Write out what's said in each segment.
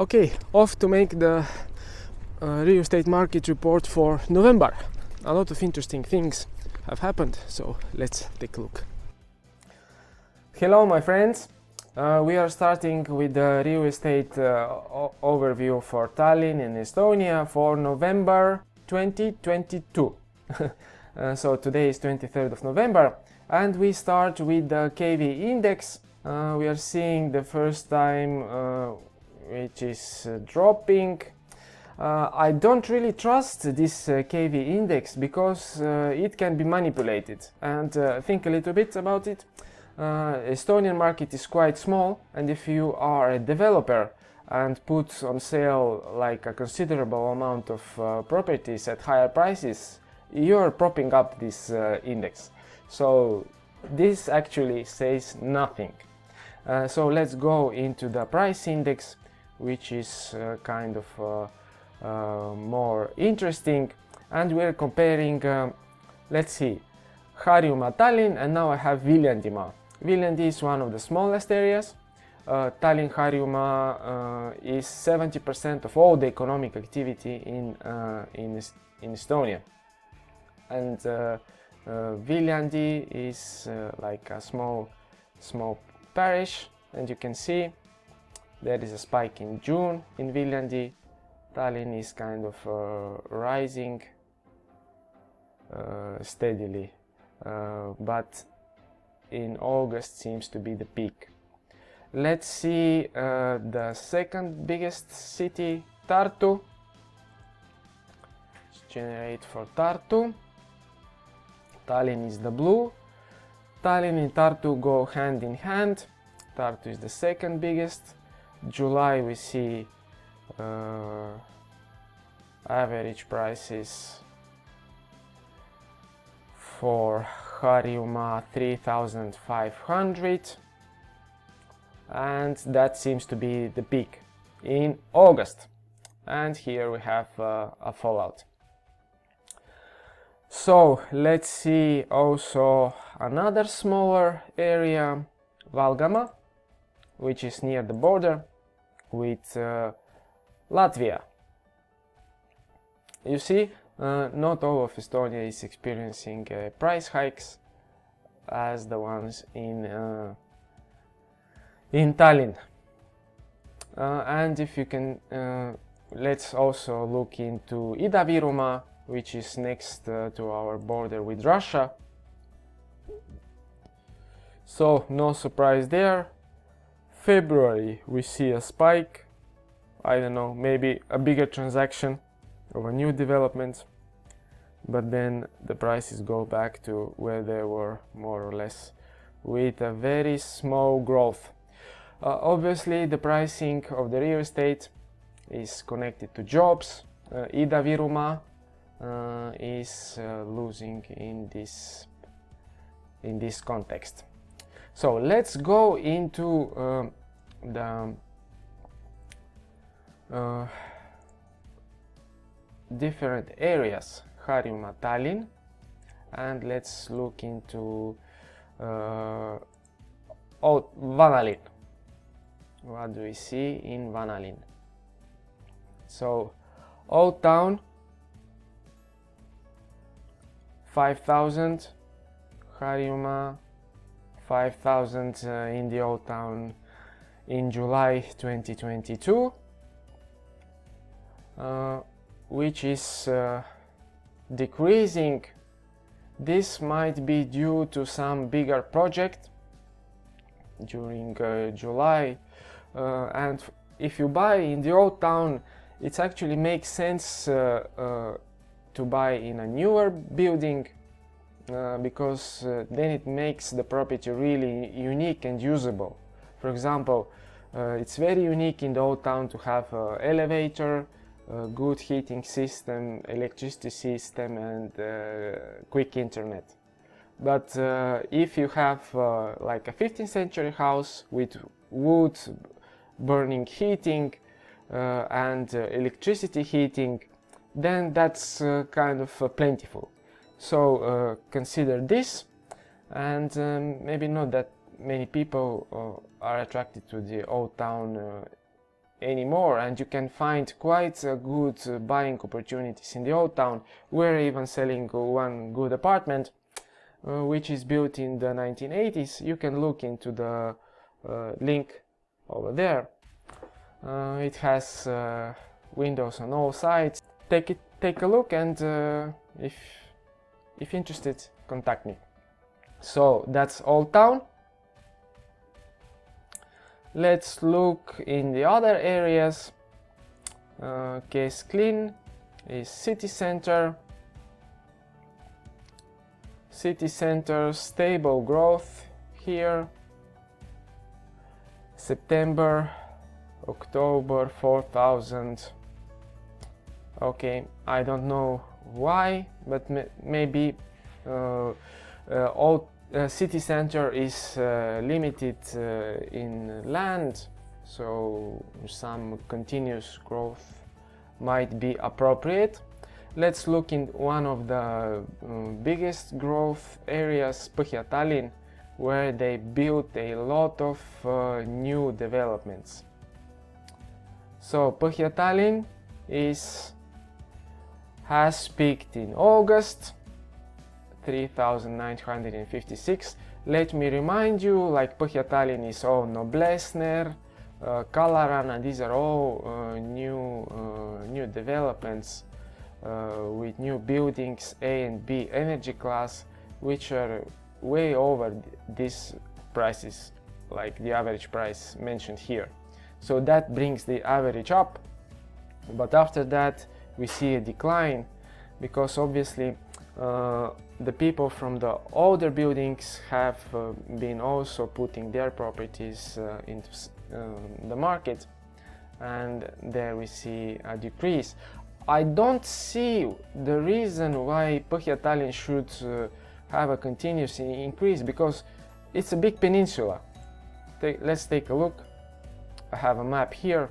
Okay, off to make the real estate market report for November. A lot of interesting things have happened, so let's take a look. Hello my friends, we are starting with the real estate overview for Tallinn and Estonia for November 2022. So today is 23rd of November and we start with the KV index. We are seeing the first time which is dropping. I don't really trust this KV index because it can be manipulated, and think a little bit about it. Estonian market is quite small, and if you are a developer and put on sale like a considerable amount of properties at higher prices, you're propping up this index. So this actually says nothing. So let's go into the price index, which is kind of more interesting, and we're comparing, let's see, Harjumaa, Tallinn, and now I have Viljandi. Viljandi is one of the smallest areas. Tallinn, Harjumaa is 70% of all the economic activity in Estonia, and Viljandi is like a small parish, and you can see there is a spike in June in Viljandi. Tallinn is kind of rising steadily, but in August seems to be the peak. Let's see the second biggest city, Tartu. Let's generate for Tartu. Tallinn is the blue. Tallinn and Tartu go hand in hand. Tartu is the second biggest. July we see average prices for Harjumaa 3,500, and that seems to be the peak in August, and here we have a fallout. So let's see also another smaller area, Valgamaa, which is near the border with Latvia. You see, not all of Estonia is experiencing price hikes as the ones in Tallinn. And if you can, let's also look into Ida-Virumaa, which is next to our border with Russia. So no surprise there. February we see a spike. I don't know, maybe a bigger transaction of a new development, but then the prices go back to where they were more or less, with a very small growth. Obviously the pricing of the real estate is connected to jobs. Ida-Virumaa is losing in this context. So let's go into the different areas, Harjumaa, Tallinn, and let's look into Vanalinn. What do we see in Vanalinn? So Old Town 5,000, Harjumaa 5,000 in the Old Town in July 2022, which is decreasing. This might be due to some bigger project during July, and if you buy in the Old Town, it actually makes sense to buy in a newer building, because then it makes the property really unique and usable. For example, it's very unique in the Old Town to have an elevator, a good heating system, electricity system, and quick internet. But if you have like a 15th century house with wood burning heating and electricity heating, then that's kind of plentiful. So consider this, and maybe not that many people are attracted to the Old Town anymore, and you can find quite good buying opportunities in the Old Town. We're even selling one good apartment which is built in the 1980s. You can look into the link over there. It has windows on all sides. Take a look, and if interested, contact me. So that's Old Town. Let's look in the other areas. Kesklinn is city center. City center, stable growth here. September, October, 4,000. Okay, I don't know why, but maybe city center is limited in land, so some continuous growth might be appropriate. Let's look in one of the biggest growth areas, Põhja Tallinn, where they built a lot of new developments. So Põhja Tallinn has peaked in August, 3,956. Let me remind you, like Põhja Tallinn is all Noblessner, Kalaran, and these are all new developments with new buildings A and B energy class, which are way over these prices, like the average price mentioned here. So that brings the average up, but after that we see a decline, because obviously the people from the older buildings have been also putting their properties into the market, and there we see a decrease. I don't see the reason why Põhja Tallinn should have a continuous increase, because it's a big peninsula. Let's take a look. I have a map here.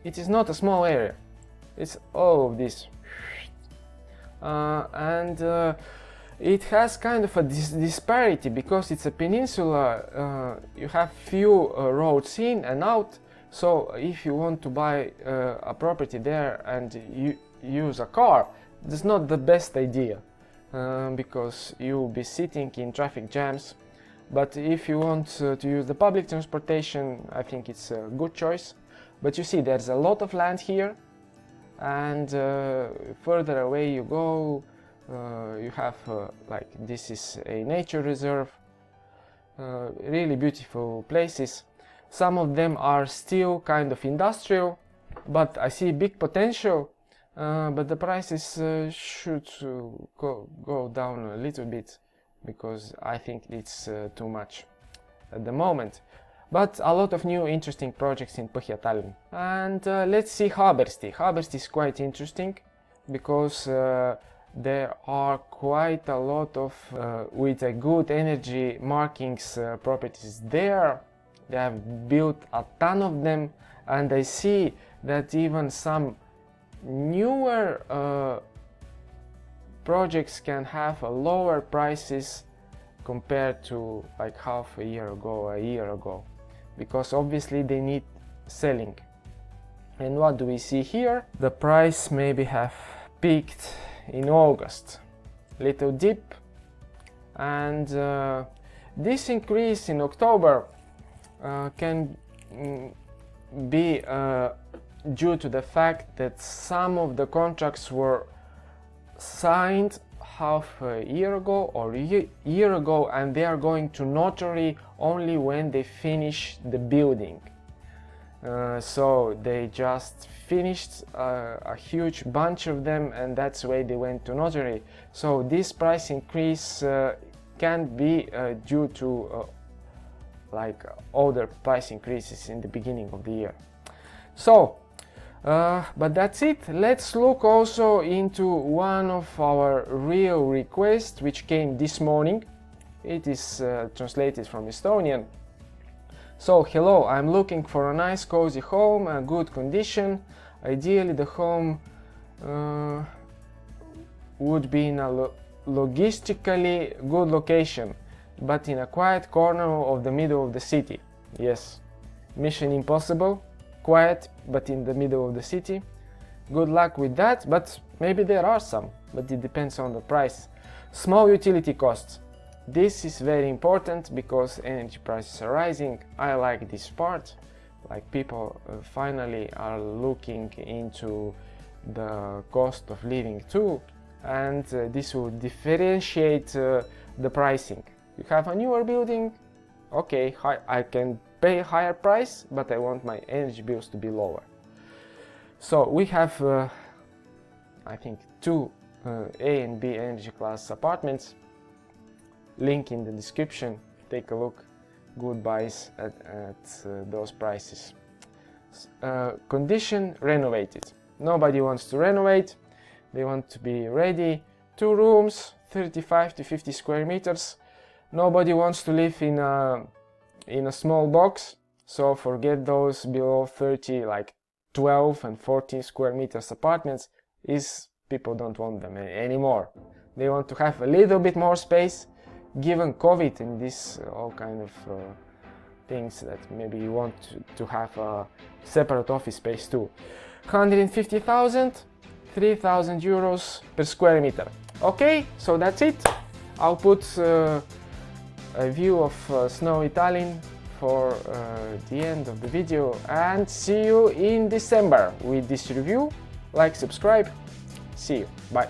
It is not a small area. It's all of this. And it has kind of a disparity, because it's a peninsula. You have few roads in and out. So if you want to buy a property there and you use a car, that's not the best idea, because you'll be sitting in traffic jams. But if you want to use the public transportation, I think it's a good choice. But you see, there's a lot of land here, and further away you go, you have like this is a nature reserve, really beautiful places. Some of them are still kind of industrial, but I see big potential, but the prices should go down a little bit, because I think it's too much at the moment. But a lot of new interesting projects in Põhja Tallinn. And let's see Haabersti. Haabersti is quite interesting, because there are quite a lot of with a good energy markings properties there. They have built a ton of them, and I see that even some newer projects can have a lower prices compared to like half a year ago, because obviously they need selling. And what do we see here? The price maybe have peaked in August, little dip, and this increase in October can be due to the fact that some of the contracts were signed half a year ago or a year ago, and they are going to notary only when they finish the building. So they just finished a huge bunch of them, and that's why they went to notary. So this price increase can be due to like other price increases in the beginning of the year. So but that's it. Let's look also into one of our real requests, which came this morning. It is translated from Estonian. So, hello, I'm looking for a nice cozy home, a good condition. Ideally the home would be in a logistically good location, but in a quiet corner of the middle of the city. Yes, mission impossible. quiet but in the middle of the city. Good luck with that, but maybe there are some, but it depends on the price. Small utility costs. This is very important because energy prices are rising. I like this part, like people finally are looking into the cost of living too, and this will differentiate the pricing. You have a newer building, okay, I can pay a higher price, but I want my energy bills to be lower. So we have I think 2 A and B energy class apartments. Link in the description. Take a look. Good buys at those prices. Condition: renovated. Nobody wants to renovate. They want to be ready. 2 rooms, 35 to 50 square meters. Nobody wants to live in a small box. So forget those below 30, like 12 and 14 square meters apartments. People don't want them anymore. They want to have a little bit more space. Given COVID and this all kind of things, that maybe you want to have a separate office space too. 150,000, 3,000 euros per square meter. Okay, so that's it. I'll put a view of snowy Tallinn for the end of the video, and see you in December with this review. Like, subscribe. See you. Bye.